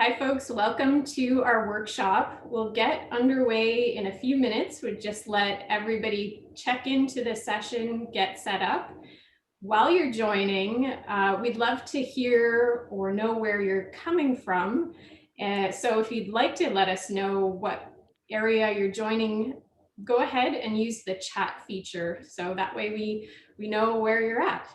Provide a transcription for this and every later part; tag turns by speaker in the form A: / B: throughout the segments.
A: Hi folks, welcome to our workshop. We'll get underway in a few minutes. We'll just let everybody check into the session, get set up. While you're joining, we'd love to hear or know where you're coming from. So if you'd like to let us know what area you're joining, go ahead and use the chat feature. So that way we know where you're at.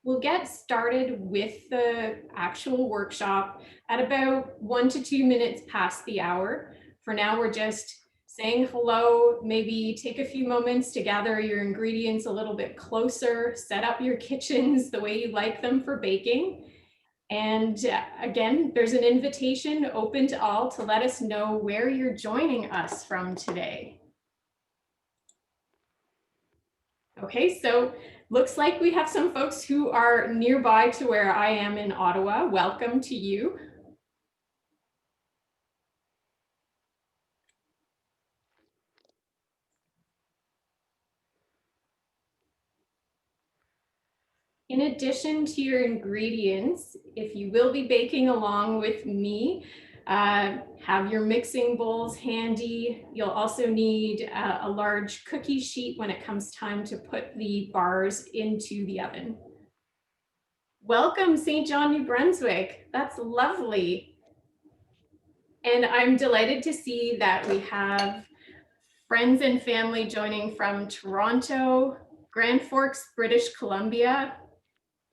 A: We'll get started with the actual workshop at about 1 to 2 minutes past the hour. For now, we're just saying hello, maybe take a few moments to gather your ingredients a little bit closer, set up your kitchens the way you like them for baking. And again, there's an invitation open to all to let us know where you're joining us from today. Okay, so looks like we have some folks who are nearby to where I am in Ottawa. Welcome to you. In addition to your ingredients, if you will be baking along with me, have your mixing bowls handy. You'll also need a large cookie sheet when it comes time to put the bars into the oven. Welcome, St. John, New Brunswick. That's lovely. And I'm delighted to see that we have friends and family joining from Toronto, Grand Forks, British Columbia.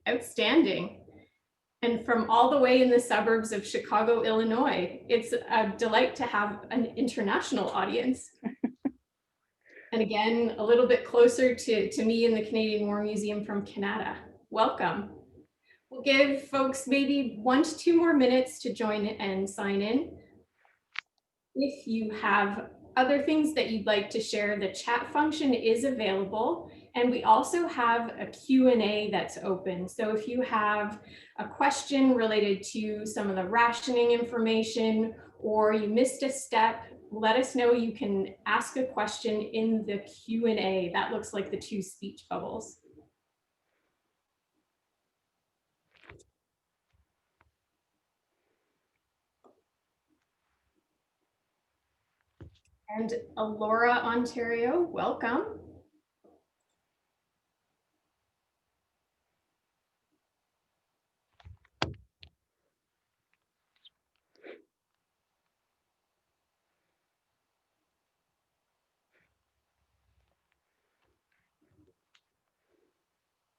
A: Outstanding. And from all the way in the suburbs of Chicago, Illinois. It's a delight to have an international audience. And again, a little bit closer to me in the Canadian War Museum from Canada. Welcome. We'll give folks maybe 1 to 2 more minutes to join and sign in. If you have other things that you'd like to share, the chat function is available. And we also have a Q&A that's open. So if you have a question related to some of the rationing information, or you missed a step, let us know. You can ask a question in the Q&A. That looks like the 2 speech bubbles. And Alora, Ontario, welcome.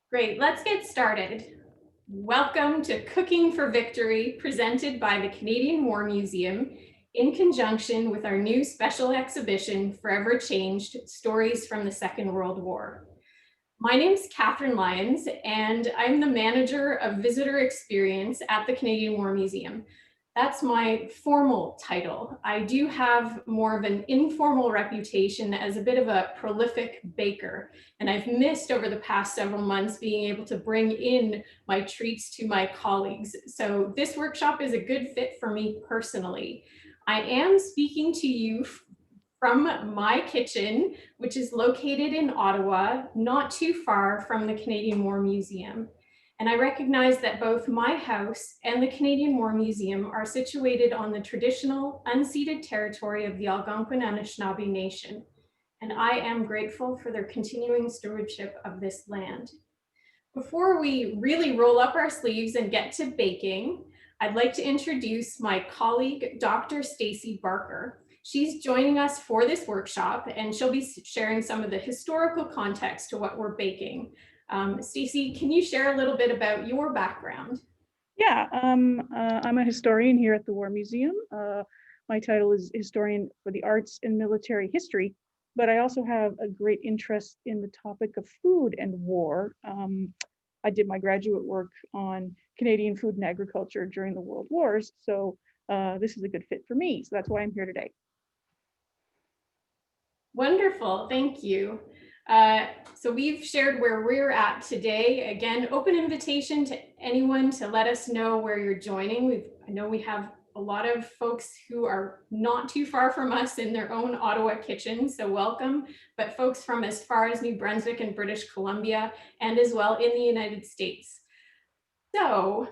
A: Great, let's get started. Welcome to Cooking for Victory, presented by the Canadian War Museum in conjunction with our new special exhibition, Forever Changed, Stories from the Second World War. My name is Kathryn Lyons, and I'm the manager of visitor experience at the Canadian War Museum. That's my formal title. I do have more of an informal reputation as a bit of a prolific baker, and I've missed over the past several months being able to bring in my treats to my colleagues. So this workshop is a good fit for me personally. I am speaking to you from my kitchen, which is located in Ottawa, not too far from the Canadian War Museum. And I recognize that both my house and the Canadian War Museum are situated on the traditional unceded territory of the Algonquin Anishinaabe Nation. And I am grateful for their continuing stewardship of this land. Before we really roll up our sleeves and get to baking, I'd like to introduce my colleague, Dr. Stacey Barker. She's joining us for this workshop, and she'll be sharing some of the historical context to what we're baking. Stacey, can you share a little bit about your background?
B: Yeah, I'm a historian here at the War Museum. My title is Historian for the Arts and Military History, but I also have a great interest in the topic of food and war. I did my graduate work on Canadian food and agriculture during the World Wars, so this is a good fit for me. So that's why I'm here today.
A: Wonderful, thank you. So we've shared where we're at today. Again, open invitation to anyone to let us know where you're joining. I know we have a lot of folks who are not too far from us in their own Ottawa kitchen, so welcome. But folks from as far as New Brunswick and British Columbia, and as well in the United States. So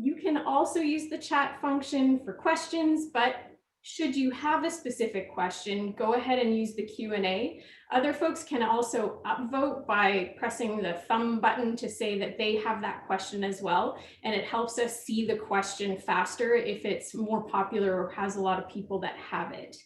A: You can also use the chat function for questions, but should you have a specific question, go ahead and use the Q&A. Other folks can also upvote by pressing the thumb button to say that they have that question as well. And it helps us see the question faster if it's more popular or has a lot of people that have it.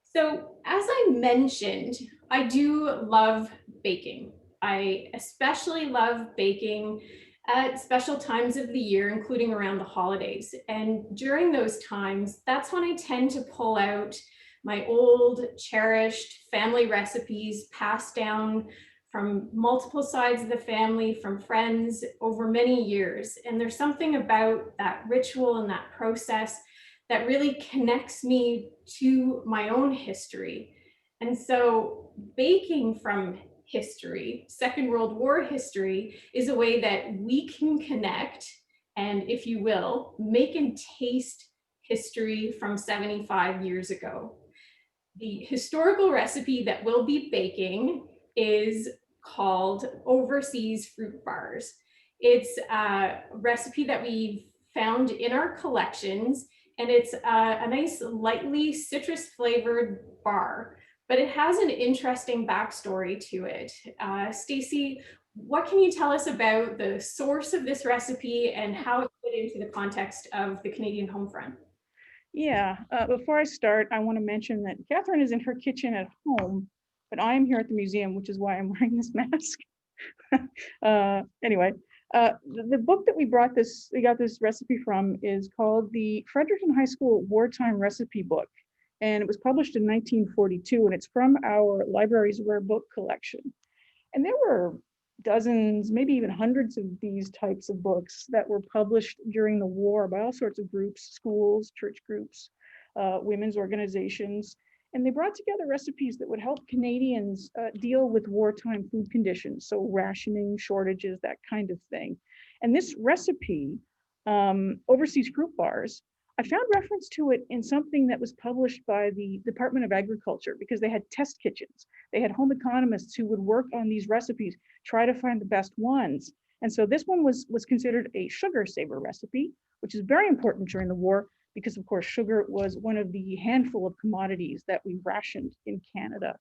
A: So as I mentioned, I do love baking. I especially love baking at special times of the year, including around the holidays. And during those times, that's when I tend to pull out my old cherished family recipes passed down from multiple sides of the family, from friends over many years. And there's something about that ritual and that process that really connects me to my own history. And so baking from history, Second World War history, is a way that we can connect and, if you will, make and taste history from 75 years ago. The historical recipe that we'll be baking is called overseas fruit bars. It's a recipe that we've found in our collections, and it's a nice lightly citrus flavored bar, but it has an interesting backstory to it. Stacey, what can you tell us about the source of this recipe and how it fit into the context of the Canadian home front?
B: Yeah, before I start, I want to mention that Kathryn is in her kitchen at home, but I am here at the museum, which is why I'm wearing this mask. Anyway, the book that we got this recipe from is called the Fredericton High School Wartime Recipe Book, and it was published in 1942, and it's from our library's rare book collection. And there were dozens, maybe even hundreds of these types of books that were published during the war by all sorts of groups, schools, church groups, women's organizations. And they brought together recipes that would help Canadians deal with wartime food conditions. So rationing, shortages, that kind of thing. And this recipe, overseas fruit bars, I found reference to it in something that was published by the Department of Agriculture, because they had test kitchens. They had home economists who would work on these recipes, try to find the best ones. And so this one was considered a sugar saver recipe, which is very important during the war, because of course, sugar was one of the handful of commodities that we rationed in Canada.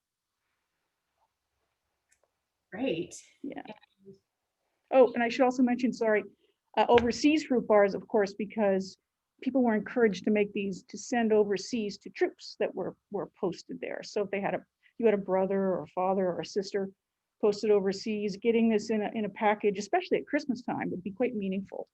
A: Great.
B: Yeah. Oh, and I should also mention, sorry, overseas fruit bars, of course, because people were encouraged to make these to send overseas to troops that were posted there. So if you had a brother or a father or a sister posted overseas, getting this in a package, especially at Christmas time, would be quite meaningful.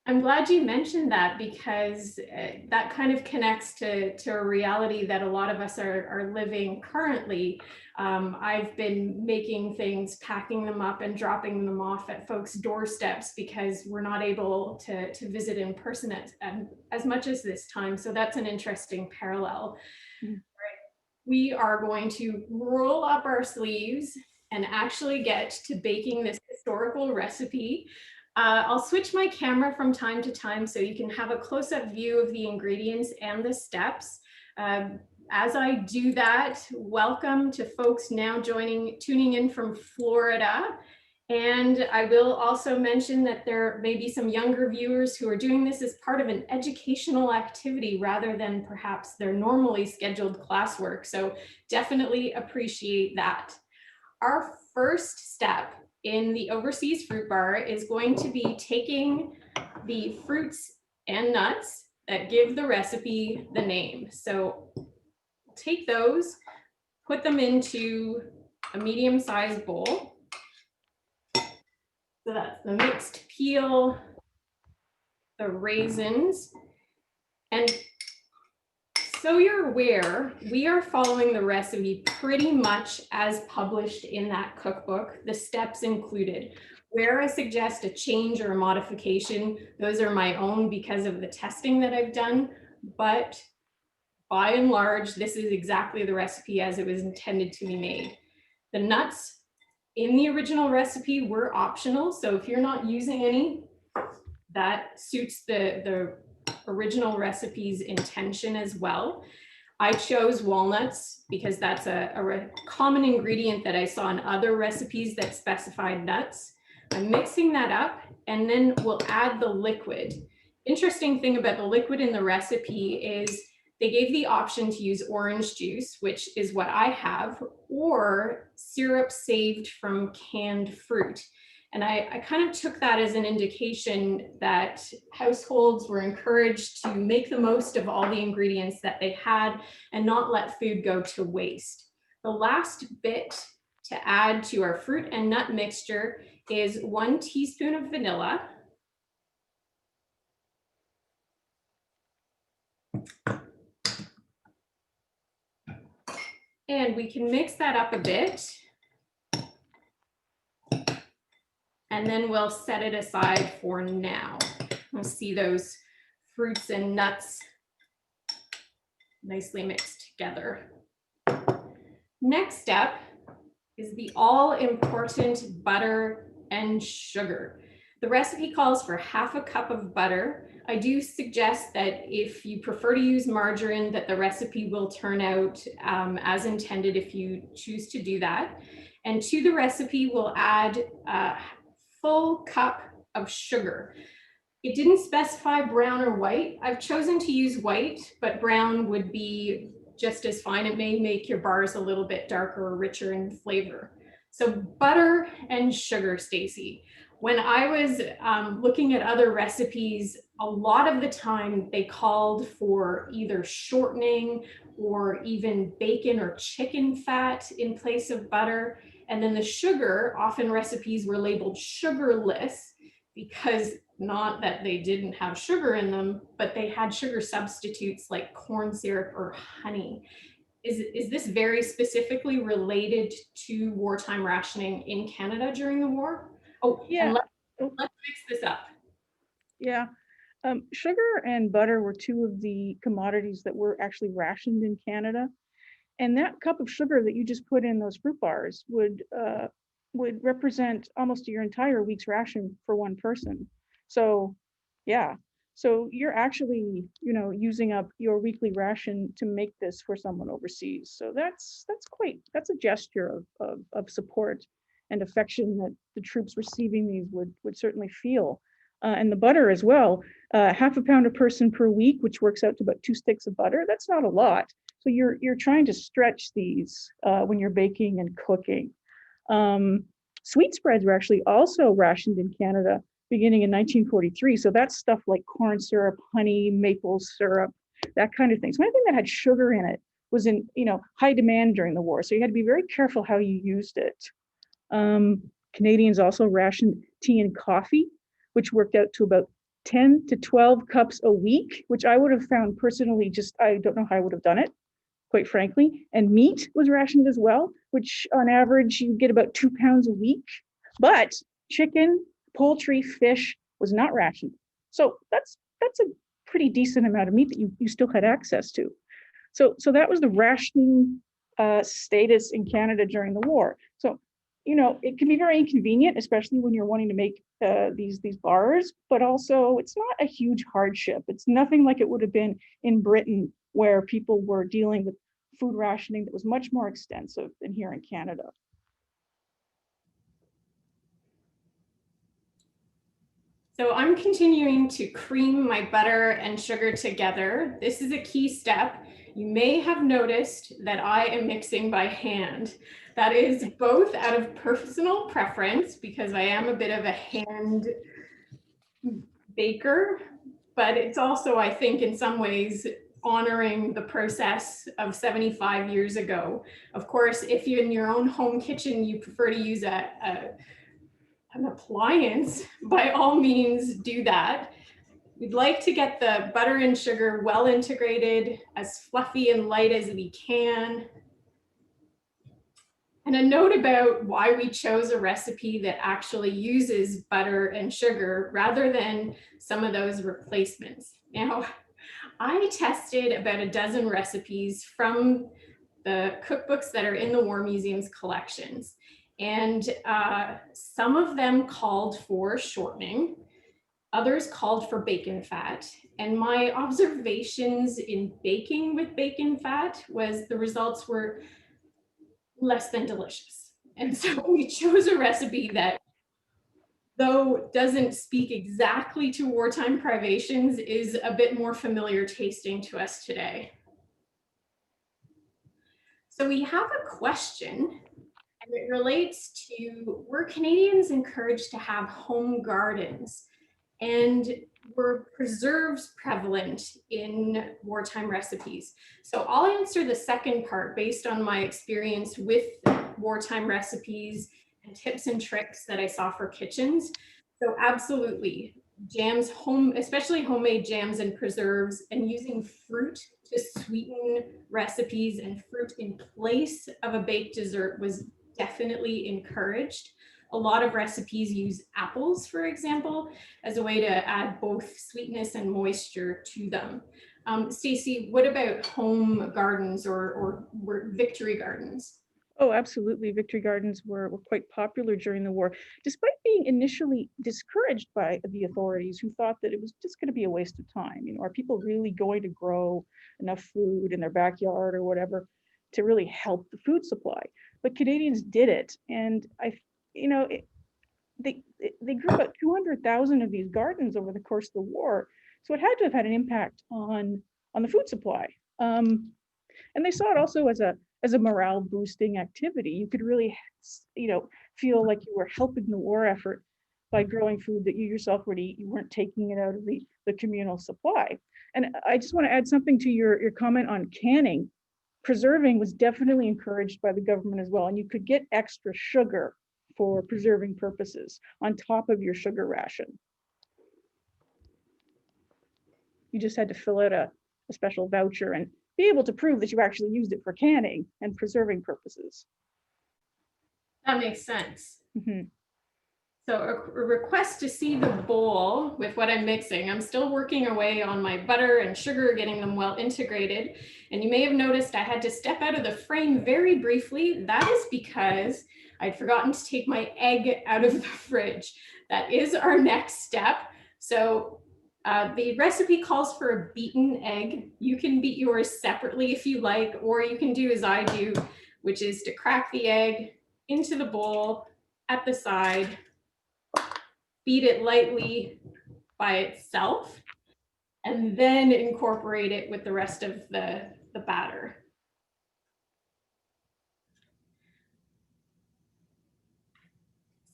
A: I'm glad you mentioned that, because that kind of connects to a reality that a lot of us are living currently. I've been making things, packing them up and dropping them off at folks' doorsteps because we're not able to visit in person as much as this time. So that's an interesting parallel. Mm-hmm. We are going to roll up our sleeves and actually get to baking this historical recipe. I'll switch my camera from time to time so you can have a close-up view of the ingredients and the steps. As I do that, welcome to folks now tuning in from Florida. And I will also mention that there may be some younger viewers who are doing this as part of an educational activity rather than perhaps their normally scheduled classwork. So definitely appreciate that. Our first step in the overseas fruit bar is going to be taking the fruits and nuts that give the recipe the name. So take those, put them into a medium-sized bowl. So that's the mixed peel, the raisins, and so you're aware, we are following the recipe pretty much as published in that cookbook, the steps included. Where I suggest a change or a modification, those are my own because of the testing that I've done, but by and large, this is exactly the recipe as it was intended to be made. The nuts in the original recipe were optional, so if you're not using any, that suits the original recipe's intention as well. I chose walnuts because that's a common ingredient that I saw in other recipes that specified nuts. I'm mixing that up, and then we'll add the liquid. Interesting thing about the liquid in the recipe is they gave the option to use orange juice, which is what I have, or syrup saved from canned fruit. And I kind of took that as an indication that households were encouraged to make the most of all the ingredients that they had and not let food go to waste. The last bit to add to our fruit and nut mixture is 1 teaspoon of vanilla. And we can mix that up a bit. And then we'll set it aside for now. We'll see those fruits and nuts nicely mixed together. Next step is the all-important butter and sugar. The recipe calls for ½ cup of butter. I do suggest that if you prefer to use margarine, that the recipe will turn out as intended if you choose to do that. And to the recipe, we'll add a full cup of sugar. It didn't specify brown or white. I've chosen to use white, but brown would be just as fine. It may make your bars a little bit darker or richer in flavor. So butter and sugar, Stacey. When I was looking at other recipes, a lot of the time they called for either shortening or even bacon or chicken fat in place of butter. And then the sugar, often recipes were labeled sugarless because not that they didn't have sugar in them, but they had sugar substitutes like corn syrup or honey. Is this very specifically related to wartime rationing in Canada during the war? Oh, yeah. And let's mix this up.
B: Yeah. Sugar and butter were two of the commodities that were actually rationed in Canada. And that cup of sugar that you just put in those fruit bars would represent almost your entire week's ration for one person. So yeah, so you're actually, using up your weekly ration to make this for someone overseas. So that's a gesture of support and affection that the troops receiving these would certainly feel. And the butter as well, ½ pound a person per week, which works out to about 2 sticks of butter. That's not a lot. So you're trying to stretch these when you're baking and cooking. Sweet spreads were actually also rationed in Canada beginning in 1943. So that's stuff like corn syrup, honey, maple syrup, that kind of thing. So anything that had sugar in it was in high demand during the war. So you had to be very careful how you used it. Canadians also rationed tea and coffee, which worked out to about 10 to 12 cups a week, which I would have found personally I don't know how I would have done it, quite frankly. And meat was rationed as well, which on average you get about 2 pounds a week. But chicken, poultry, fish was not rationed. So that's a pretty decent amount of meat that you still had access to. So that was the rationing status in Canada during the war. So it can be very inconvenient, especially when you're wanting to make these bars, but also it's not a huge hardship. It's nothing like it would have been in Britain, where people were dealing with food rationing that was much more extensive than here in Canada.
A: So I'm continuing to cream my butter and sugar together. This is a key step. You may have noticed that I am mixing by hand. That is both out of personal preference, because I am a bit of a hand baker, but it's also, I think, in some ways, honoring the process of 75 years ago. Of course, if you're in your own home kitchen, you prefer to use an appliance, by all means do that. We'd like to get the butter and sugar well integrated, as fluffy and light as we can. And a note about why we chose a recipe that actually uses butter and sugar rather than some of those replacements. Now, I tested about a dozen recipes from the cookbooks that are in the War Museum's collections. And some of them called for shortening, others called for bacon fat. And my observations in baking with bacon fat was the results were less than delicious. And so we chose a recipe that though doesn't speak exactly to wartime privations, is a bit more familiar tasting to us today. So we have a question, and it relates to, were Canadians encouraged to have home gardens? And were preserves prevalent in wartime recipes? So I'll answer the second part based on my experience with wartime recipes and tips and tricks that I saw for kitchens. So absolutely, jams, especially homemade jams and preserves, and using fruit to sweeten recipes and fruit in place of a baked dessert was definitely encouraged. A lot of recipes use apples, for example, as a way to add both sweetness and moisture to them. Stacey, what about home gardens or victory gardens?
B: Oh, absolutely. Victory gardens were quite popular during the war, despite being initially discouraged by the authorities who thought that it was just going to be a waste of time. Are people really going to grow enough food in their backyard or whatever to really help the food supply? But Canadians did it. And you know, it, they grew about 200,000 of these gardens over the course of the war. So it had to have had an impact on the food supply. And they saw it also as a morale boosting activity. You could really, feel like you were helping the war effort by growing food that you yourself would eat. You weren't taking it out of the communal supply. And I just want to add something to your comment on canning. Preserving was definitely encouraged by the government as well. And you could get extra sugar for preserving purposes on top of your sugar ration. You just had to fill out a special voucher and be able to prove that you actually used it for canning and preserving purposes.
A: That makes sense.
B: Mm-hmm.
A: So a request to see the bowl with what I'm mixing. I'm still working away on my butter and sugar, getting them well integrated. And you may have noticed I had to step out of the frame very briefly. That is because I'd forgotten to take my egg out of the fridge. That is our next step. So the recipe calls for a beaten egg. You can beat yours separately if you like, or you can do as I do, which is to crack the egg into the bowl at the side, beat it lightly by itself, and then incorporate it with the rest of the batter.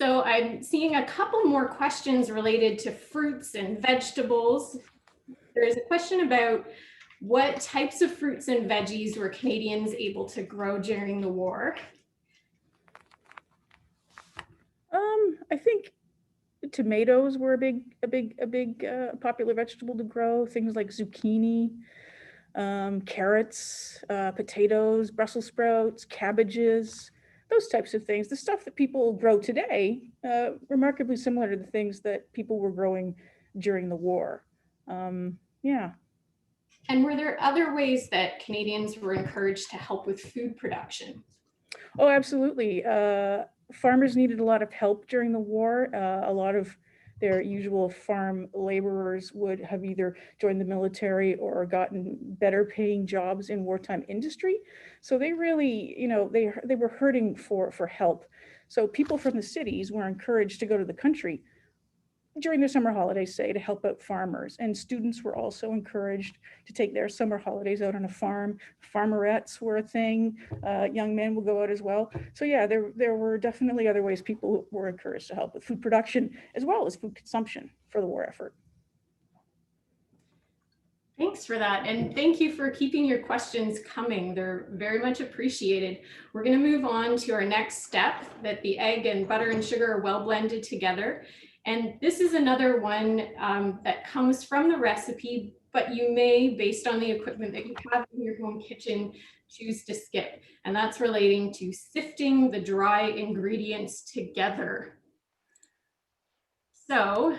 A: So I'm seeing a couple more questions related to fruits and vegetables. There's a question about what types of fruits and veggies were Canadians able to grow during the war?
B: I think tomatoes were a big popular vegetable to grow. Things like zucchini, carrots, potatoes, Brussels sprouts, cabbages, those types of things. The stuff that people grow today, remarkably similar to the things that people were growing during the war. Yeah.
A: And were there other ways that Canadians were encouraged to help with food production?
B: Oh, absolutely. Farmers needed a lot of help during the war. A lot of their usual farm laborers would have either joined the military or gotten better paying jobs in wartime industry. So they really, they were hurting for help. So people from the cities were encouraged to go to the country during the summer holidays, say, to help out farmers. And students were also encouraged to take their summer holidays out on a farm. Farmerettes were a thing. Young men will go out as well. So yeah, there were definitely other ways people were encouraged to help with food production as well as food consumption for the war effort.
A: Thanks for that. And thank you for keeping your questions coming. They're very much appreciated. We're going to move on to our next step, that the egg and butter and sugar are well blended together. And this is another one that comes from the recipe, but you may, based on the equipment that you have in your home kitchen, choose to skip. And that's relating to sifting the dry ingredients together. So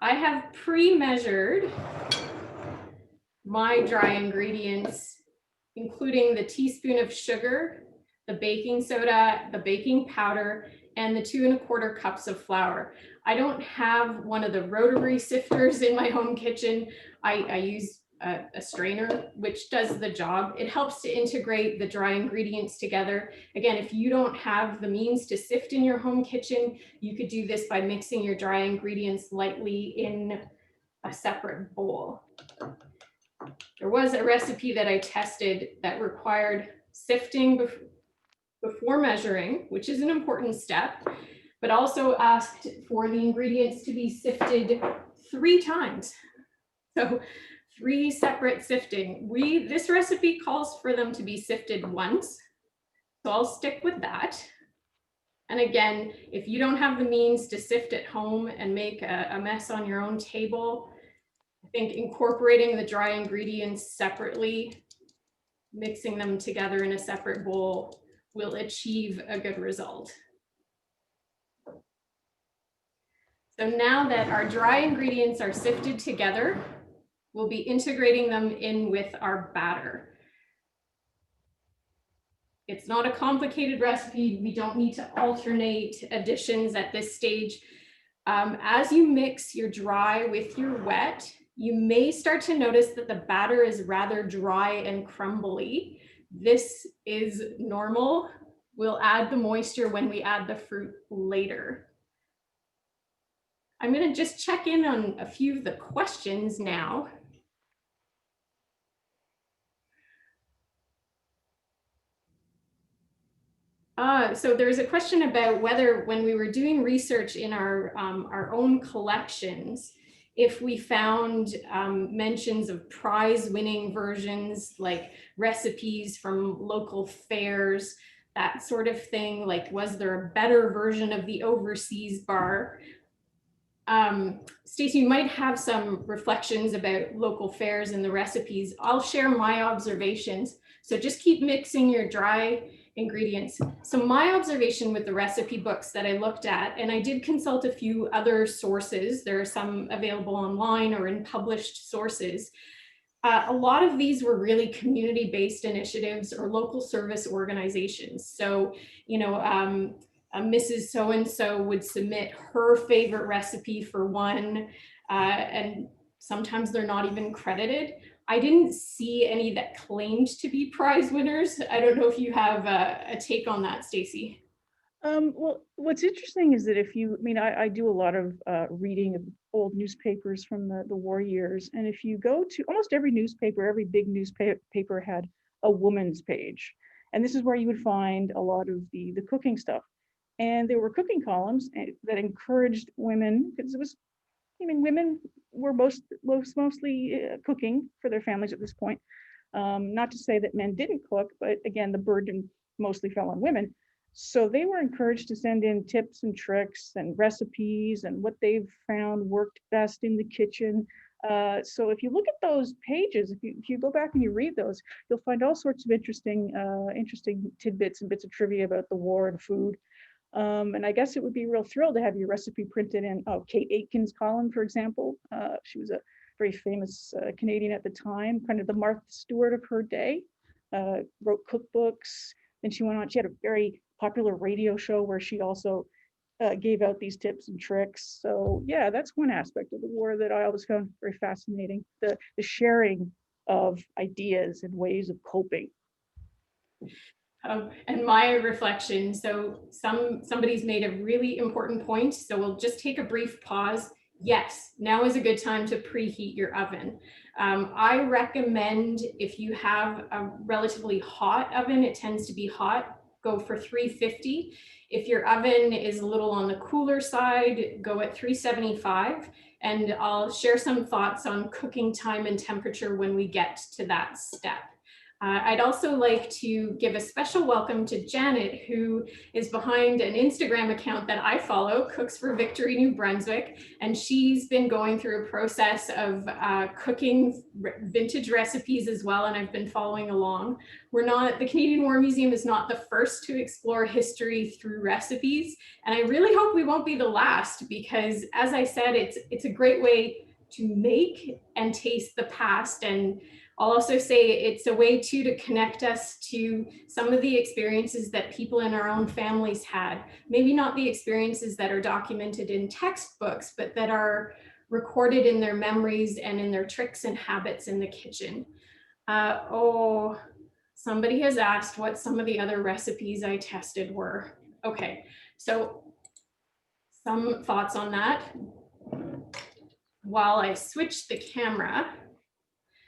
A: I have pre-measured my dry ingredients, including the teaspoon of sugar, the baking soda, the baking powder, and the 2 1/4 cups of flour. I don't have one of the rotary sifters in my home kitchen. I use a strainer, which does the job. It helps to integrate the dry ingredients together. Again, if you don't have the means to sift in your home kitchen, you could do this by mixing your dry ingredients lightly in a separate bowl. There was a recipe that I tested that required sifting before measuring, which is an important step, but also asked for the ingredients to be sifted 3 times. So 3 separate sifting. This recipe calls for them to be sifted once, so I'll stick with that. And again, if you don't have the means to sift at home and make a mess on your own table, I think incorporating the dry ingredients separately, mixing them together in a separate bowl will achieve a good result. So now that our dry ingredients are sifted together, we'll be integrating them in with our batter. It's not a complicated recipe. We don't need to alternate additions at this stage. As you mix your dry with your wet, you may start to notice that the batter is rather dry and crumbly. This is normal. We'll add the moisture when we add the fruit later. I'm going to just check in on a few of the questions now. So there's a question about whether, when we were doing research in our own collections, if we found mentions of prize-winning versions, like recipes from local fairs, that sort of thing. Like, was there a better version of the overseas bar? Stacey, you might have some reflections about local fairs and the recipes. I'll share my observations. So just keep mixing your dry ingredients. So my observation with the recipe books that I looked at, and I did consult a few other sources, there are some available online or in published sources. A lot of these were really community-based initiatives or local service organizations. So, you know, Mrs. So-and-so would submit her favorite recipe for one, and sometimes they're not even credited. I didn't see any that claimed to be prize winners. I don't know if you have a take on that, Stacey.
B: Well, what's interesting is that I do a lot of reading of old newspapers from the war years. And if you go to almost every newspaper, every big newspaper had a woman's page. And this is where you would find a lot of the cooking stuff. And there were cooking columns that encouraged women, because women were mostly cooking for their families at this point. Not to say that men didn't cook, but again, the burden mostly fell on women. So they were encouraged to send in tips and tricks and recipes and what they've found worked best in the kitchen. So if you look at those pages, if you go back and you read those, you'll find all sorts of interesting tidbits and bits of trivia about the war and food. And I guess it would be a real thrill to have your recipe printed in Kate Aitken's column, for example. She was a very famous Canadian at the time, kind of the Martha Stewart of her day, wrote cookbooks. And she went on, she had a very popular radio show where she also gave out these tips and tricks. So yeah, that's one aspect of the war that I always found very fascinating, the sharing of ideas and ways of coping.
A: And my reflection, so somebody's made a really important point, so we'll just take a brief pause. Yes, now is a good time to preheat your oven. I recommend, if you have a relatively hot oven, it tends to be hot, go for 350. If your oven is a little on the cooler side, go at 375. And I'll share some thoughts on cooking time and temperature when we get to that step. I'd also like to give a special welcome to Janet, who is behind an Instagram account that I follow, Cooks for Victory New Brunswick, and she's been going through a process of cooking vintage recipes as well, and I've been following along. The Canadian War Museum is not the first to explore history through recipes, and I really hope we won't be the last, because as I said, it's a great way to make and taste the past. And I'll also say it's a way too to connect us to some of the experiences that people in our own families had. Maybe not the experiences that are documented in textbooks, but that are recorded in their memories and in their tricks and habits in the kitchen. Oh, somebody has asked what some of the other recipes I tested were. Okay, so some thoughts on that while I switch the camera.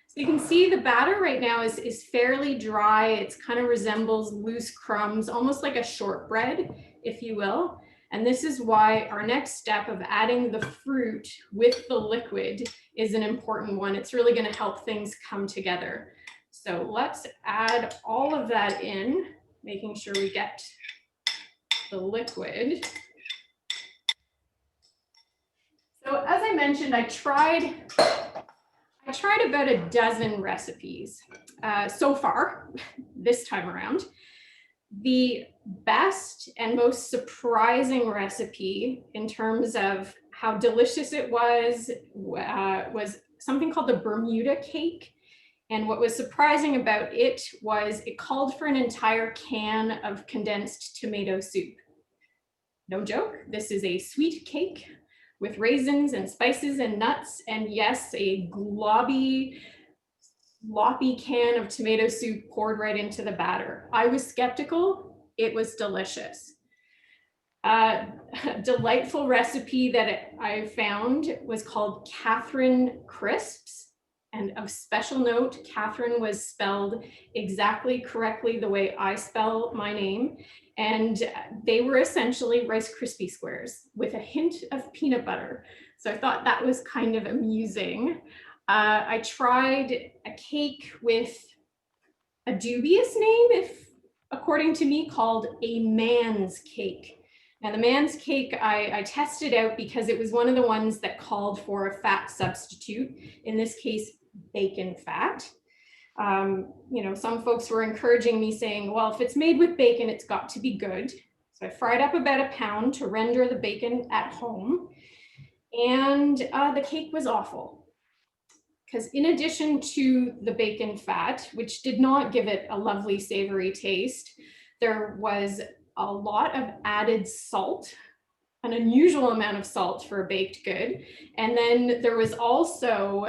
A: So you can see the batter right now is fairly dry. It kind of resembles loose crumbs, almost like a shortbread, if you will. And this is why our next step of adding the fruit with the liquid is an important one. It's really going to help things come together. So let's add all of that in, making sure we get the liquid. So as I mentioned, I tried about a dozen recipes so far this time around. The best and most surprising recipe in terms of how delicious it was something called the Bermuda cake. And what was surprising about it was it called for an entire can of condensed tomato soup. No joke, this is a sweet cake with raisins and spices and nuts, and yes, a globby, sloppy can of tomato soup poured right into the batter. I was skeptical, it was delicious. A delightful recipe that I found was called Kathryn Crisps. And of special note, Kathryn was spelled exactly correctly the way I spell my name. And they were essentially Rice Krispie squares with a hint of peanut butter. So I thought that was kind of amusing. I tried a cake with a dubious name, if according to me, called a man's cake. Now the man's cake I tested out because it was one of the ones that called for a fat substitute, in this case, bacon fat. Some folks were encouraging me saying, well, if it's made with bacon, it's got to be good. So I fried up about a pound to render the bacon at home. And the cake was awful. Because in addition to the bacon fat, which did not give it a lovely savory taste, there was a lot of added salt, an unusual amount of salt for a baked good. And then there was also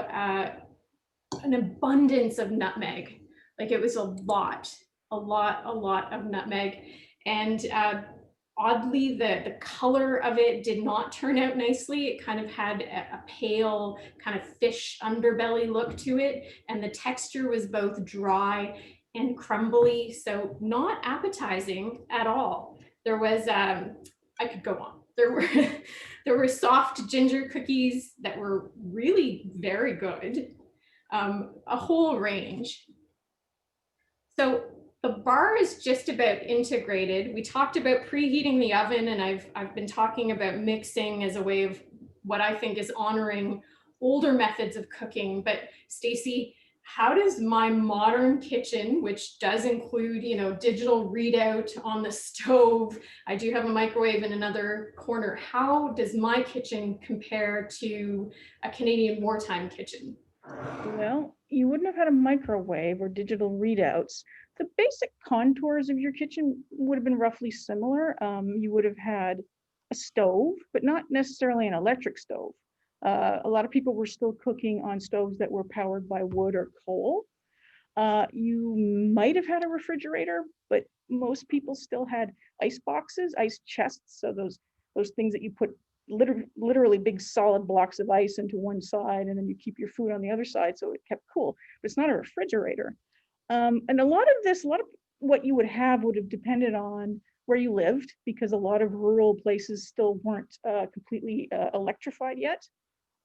A: an abundance of nutmeg. Like it was a lot of nutmeg. And oddly, the color of it did not turn out nicely. It kind of had a pale kind of fish underbelly look to it. And the texture was both dry and crumbly, so not appetizing at all. There was, I could go on. There were soft ginger cookies that were really very good. A whole range. So the bar is just about integrated. We talked about preheating the oven, and I've been talking about mixing as a way of what I think is honoring older methods of cooking. But Stacey, how does my modern kitchen, which does include, digital readout on the stove, I do have a microwave in another corner, how does my kitchen compare to a Canadian wartime kitchen?
B: Well, you wouldn't have had a microwave or digital readouts. The basic contours of your kitchen would have been roughly similar. You would have had a stove, but not necessarily an electric stove. A lot of people were still cooking on stoves that were powered by wood or coal. You might have had a refrigerator, but most people still had ice boxes, ice chests. So those things that you put literally big solid blocks of ice into one side, and then you keep your food on the other side so it kept cool. But it's not a refrigerator. And a lot of what you would have depended on where you lived, because a lot of rural places still weren't completely electrified yet.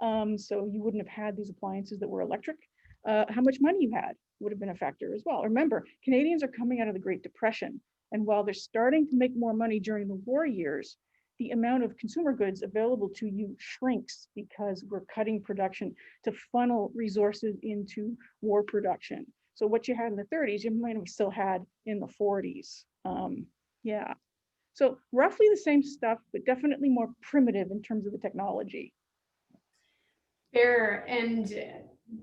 B: So you wouldn't have had these appliances that were electric. How much money you had would have been a factor as well. Remember, Canadians are coming out of the Great Depression, and while they're starting to make more money during the war years, the amount of consumer goods available to you shrinks because we're cutting production to funnel resources into war production. So what you had in the 30s, you might have still had in the 40s. Yeah. So roughly the same stuff, but definitely more primitive in terms of the technology.
A: Fair, and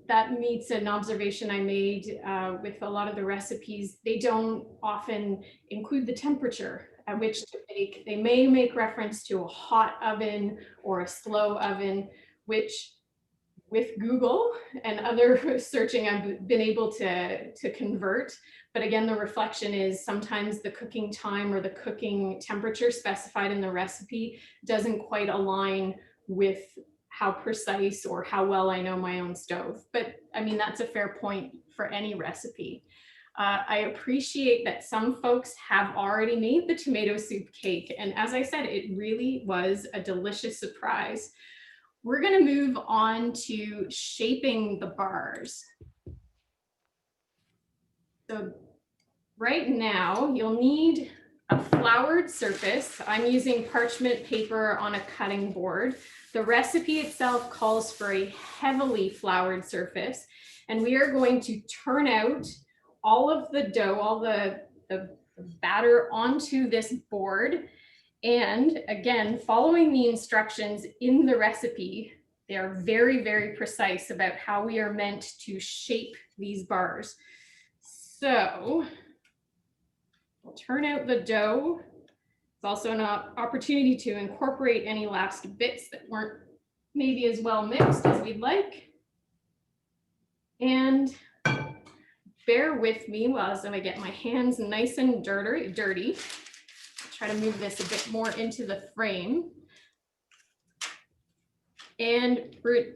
A: that meets an observation I made with a lot of the recipes. They don't often include the temperature at which to bake. They may make reference to a hot oven or a slow oven, which with Google and other searching, I've been able to convert. But again, the reflection is sometimes the cooking time or the cooking temperature specified in the recipe doesn't quite align with how precise or how well I know my own stove. But I mean, that's a fair point for any recipe. I appreciate that some folks have already made the tomato soup cake. And as I said, it really was a delicious surprise. We're going to move on to shaping the bars. So right now you'll need a floured surface. I'm using parchment paper on a cutting board. The recipe itself calls for a heavily floured surface, and we are going to turn out all of the dough, all the batter onto this board. And again, following the instructions in the recipe, they are very, very precise about how we are meant to shape these bars. So we'll turn out the dough. It's also an opportunity to incorporate any last bits that weren't maybe as well mixed as we'd like. And bear with me while I get my hands nice and dirty. Try to move this a bit more into the frame. And we're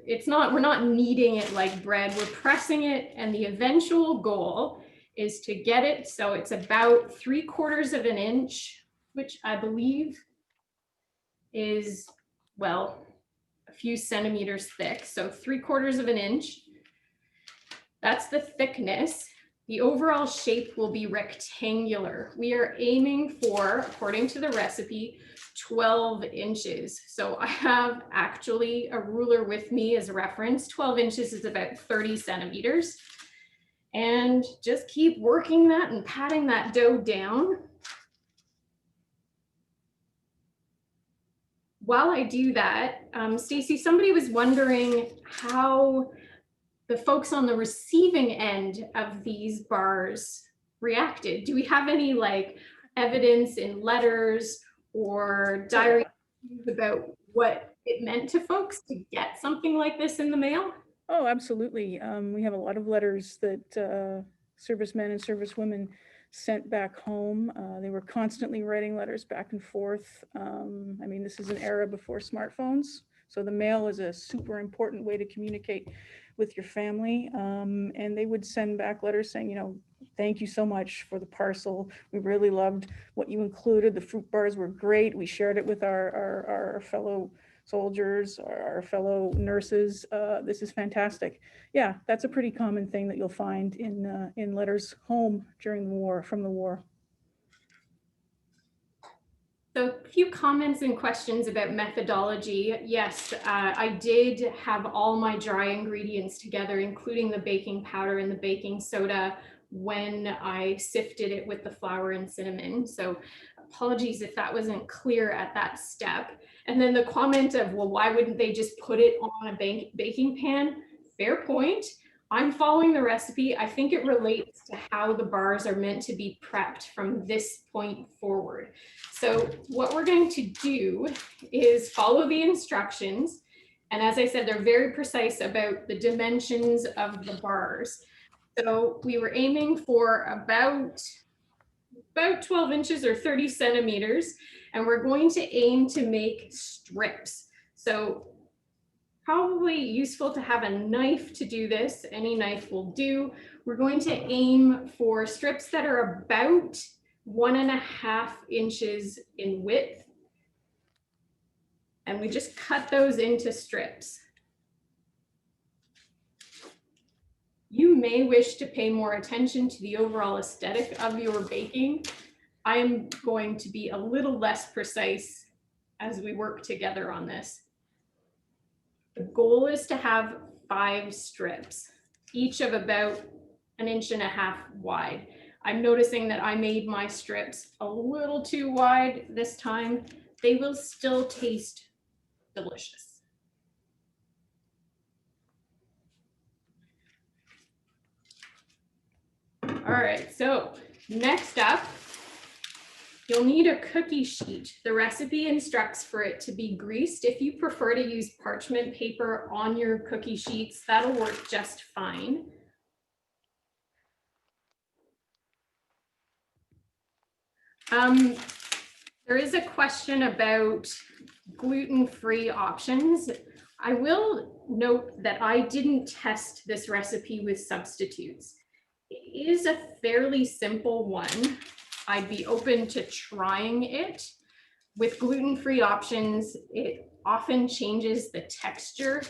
A: not kneading it like bread, we're pressing it, and the eventual goal is to get it so it's about 3/4 of an inch, which I believe is, well, a few centimeters thick. So 3/4 of an inch. That's the thickness. The overall shape will be rectangular. We are aiming for, according to the recipe, 12 inches. So I have actually a ruler with me as a reference. 12 inches is about 30 centimeters. And just keep working that and patting that dough down. While I do that, Stacey, somebody was wondering how the folks on the receiving end of these bars reacted. Do we have any like evidence in letters or diary about what it meant to folks to get something like this in the mail?
B: Oh, absolutely. We have a lot of letters that servicemen and servicewomen sent back home. They were constantly writing letters back and forth. I mean, this is an era before smartphones, so the mail is a super important way to communicate with your family. And they would send back letters saying, you know, thank you so much for the parcel. We really loved what you included. The fruit bars were great. We shared it with our fellow soldiers, our fellow nurses. This is fantastic. Yeah, that's a pretty common thing that you'll find in letters home during the war, from the war.
A: So a few comments and questions about methodology. Yes, I did have all my dry ingredients together, including the baking powder and the baking soda, when I sifted it with the flour and cinnamon. So apologies if that wasn't clear at that step. And then the comment of, well, why wouldn't they just put it on a baking pan? Fair point. I'm following the recipe. I think it relates to how the bars are meant to be prepped from this point forward. So what we're going to do is follow the instructions. And as I said, they're very precise about the dimensions of the bars. So we were aiming for about 12 inches or 30 centimeters. And we're going to aim to make strips. So probably useful to have a knife to do this. Any knife will do. We're going to aim for strips that are about 1.5 inches in width. And we just cut those into strips. You may wish to pay more attention to the overall aesthetic of your baking. I'm going to be a little less precise as we work together on this. The goal is to have 5 strips, each of about 1.5 inches wide. I'm noticing that I made my strips a little too wide this time. They will still taste delicious. All right, so next up, You'll need a cookie sheet. The recipe instructs for it to be greased. If you prefer to use parchment paper on your cookie sheets, that'll work just fine. There is a question about gluten-free options. I will note that I didn't test this recipe with substitutes. It is a fairly simple one. I'd be open to trying it. With gluten-free options, it often changes the texture.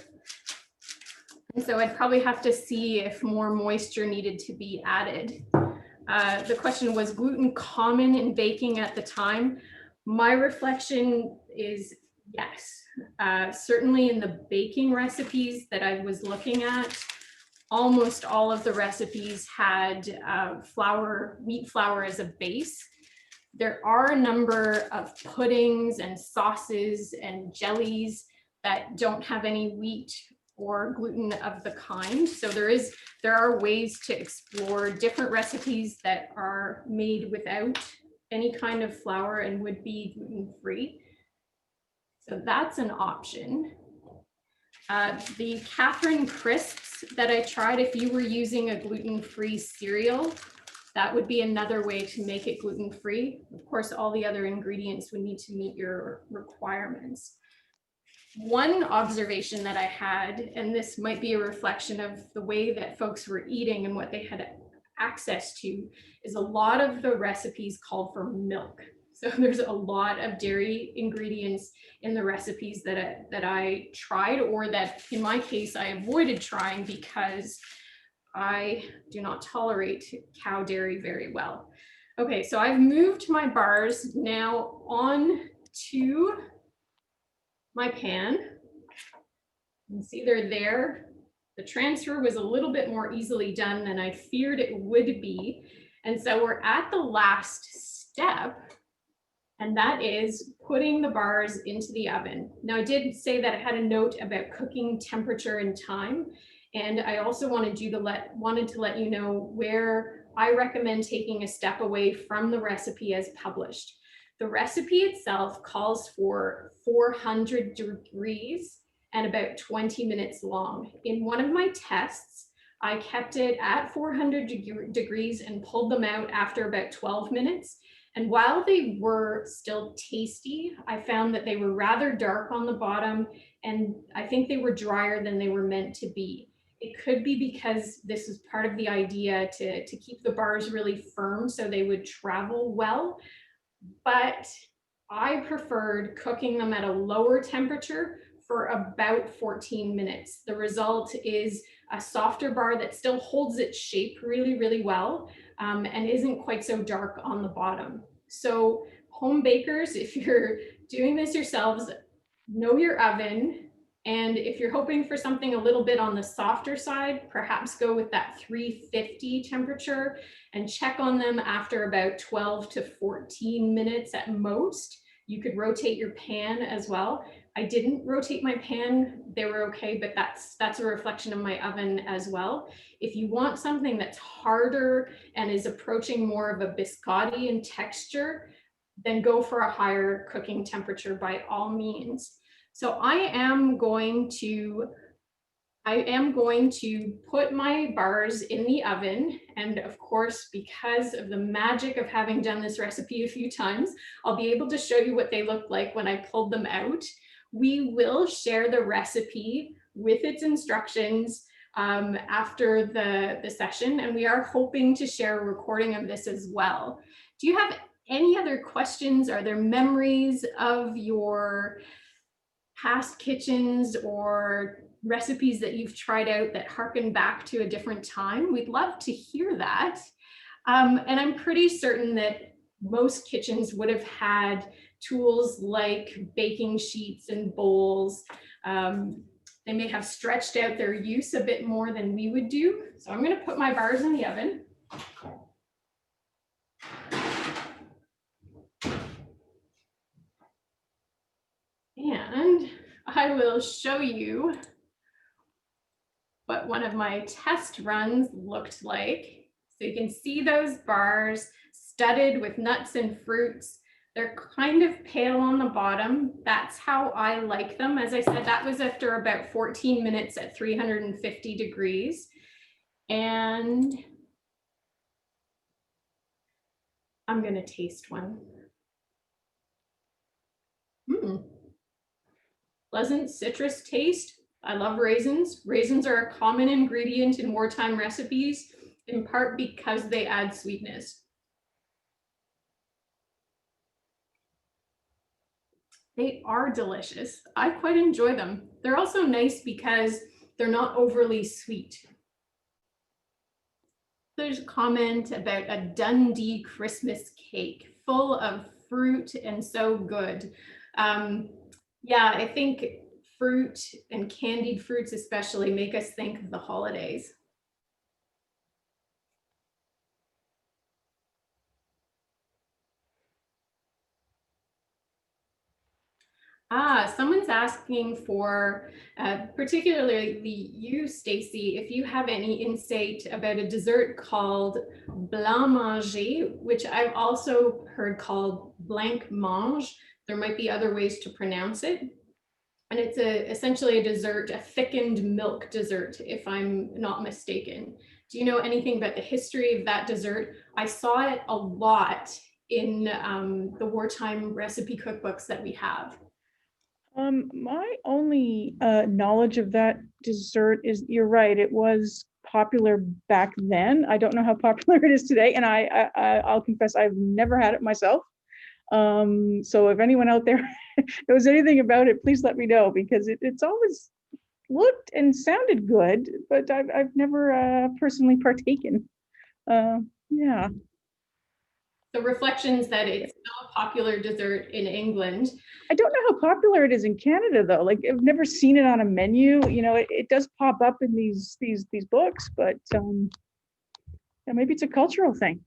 A: And so I'd probably have to see if more moisture needed to be added. The question was gluten common in baking at the time? My reflection is yes. Certainly in the baking recipes that I was looking at, almost all of the recipes had wheat flour as a base. There are a number of puddings and sauces and jellies that don't have any wheat or gluten of the kind. So there are ways to explore different recipes that are made without any kind of flour and would be gluten-free. So that's an option. The Kathryn crisps that I tried, if you were using a gluten-free cereal, that would be another way to make it gluten-free. Of course, all the other ingredients would need to meet your requirements. One observation that I had, and this might be a reflection of the way that folks were eating and what they had access to, is a lot of the recipes called for milk. So there's a lot of dairy ingredients in the recipes that I tried, or that in my case I avoided trying because I do not tolerate cow dairy very well. Okay, so I've moved my bars now on to my pan. You can see they're there. The transfer was a little bit more easily done than I feared it would be. And so we're at the last step, and that is putting the bars into the oven. Now, I did say that I had a note about cooking temperature and time, and I also wanted to let you know where I recommend taking a step away from the recipe as published. The recipe itself calls for 400 degrees and about 20 minutes long. In one of my tests, I kept it at 400 degrees and pulled them out after about 12 minutes. And while they were still tasty, I found that they were rather dark on the bottom, and I think they were drier than they were meant to be. It could be because this is part of the idea to keep the bars really firm so they would travel well. But I preferred cooking them at a lower temperature for about 14 minutes. The result is a softer bar that still holds its shape really, really well, and isn't quite so dark on the bottom. So home bakers, if you're doing this yourselves, know your oven. And if you're hoping for something a little bit on the softer side, perhaps go with that 350 temperature and check on them after about 12 to 14 minutes at most. You could rotate your pan as well. I didn't rotate my pan, they were okay, but that's a reflection of my oven as well. If you want something that's harder and is approaching more of a biscotti in texture, then go for a higher cooking temperature by all means. So I am going to put my bars in the oven. And of course, because of the magic of having done this recipe a few times, I'll be able to show you what they look like when I pulled them out. We will share the recipe with its instructions after the session, and we are hoping to share a recording of this as well. Do you have any other questions? Are there memories of your past kitchens or recipes that you've tried out that harken back to a different time? We'd love to hear that. And I'm pretty certain that most kitchens would have had tools like baking sheets and bowls. They may have stretched out their use a bit more than we would do. So I'm going to put my bars in the oven. And I will show you what one of my test runs looked like. So you can see those bars studded with nuts and fruits. They're kind of pale on the bottom. That's how I like them. As I said, that was after about 14 minutes at 350 degrees. And I'm gonna taste one. Pleasant citrus taste. I love raisins. Raisins are a common ingredient in wartime recipes, in part because they add sweetness. They are delicious. I quite enjoy them. They're also nice because they're not overly sweet. There's a comment about a Dundee Christmas cake full of fruit and so good. Yeah, I think fruit and candied fruits especially make us think of the holidays. Someone's asking for, particularly you, Stacey, if you have any insight about a dessert called blanc manger, which I've also heard called blanc mange. There might be other ways to pronounce it. And it's essentially a dessert, a thickened milk dessert, if I'm not mistaken. Do you know anything about the history of that dessert? I saw it a lot in the wartime recipe cookbooks that we have.
B: My only knowledge of that dessert is, you're right, it was popular back then. I don't know how popular it is today, and I'll confess I've never had it myself. So if anyone out there knows anything about it, please let me know, because it's always looked and sounded good, but I've never personally partaken. Yeah.
A: The reflections that it's not a popular dessert in England.
B: I don't know how popular it is in Canada though. Like, I've never seen it on a menu. You know, it does pop up in these books, but yeah, maybe it's a cultural thing.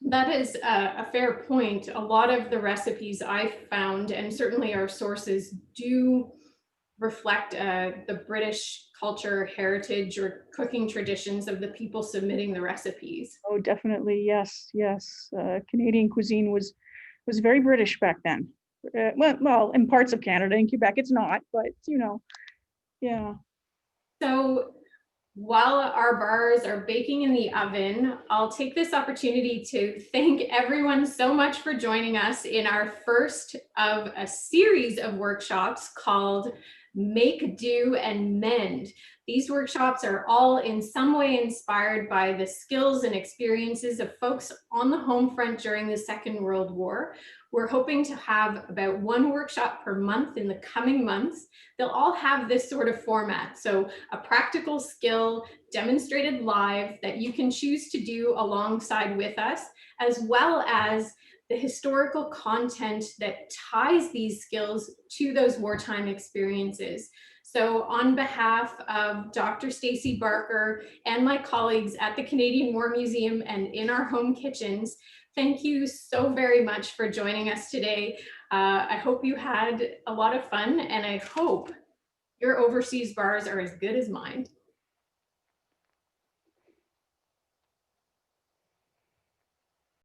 A: That is a fair point. A lot of the recipes I've found, and certainly our sources, do reflect the British culture, heritage, or cooking traditions of the people submitting the recipes.
B: Oh, definitely, yes, yes. Canadian cuisine was very British back then. Well, in parts of Canada, in Quebec, it's not, but you know, yeah.
A: So while our bars are baking in the oven, I'll take this opportunity to thank everyone so much for joining us in our first of a series of workshops called Make, Do, and Mend. These workshops are all in some way inspired by the skills and experiences of folks on the home front during the Second World War. We're hoping to have about one workshop per month in the coming months. They'll all have this sort of format. So a practical skill demonstrated live that you can choose to do alongside with us, as well as the historical content that ties these skills to those wartime experiences. So on behalf of Dr. Stacey Barker and my colleagues at the Canadian War Museum and in our home kitchens, thank you so very much for joining us today. I hope you had a lot of fun, and I hope your overseas bars are as good as mine.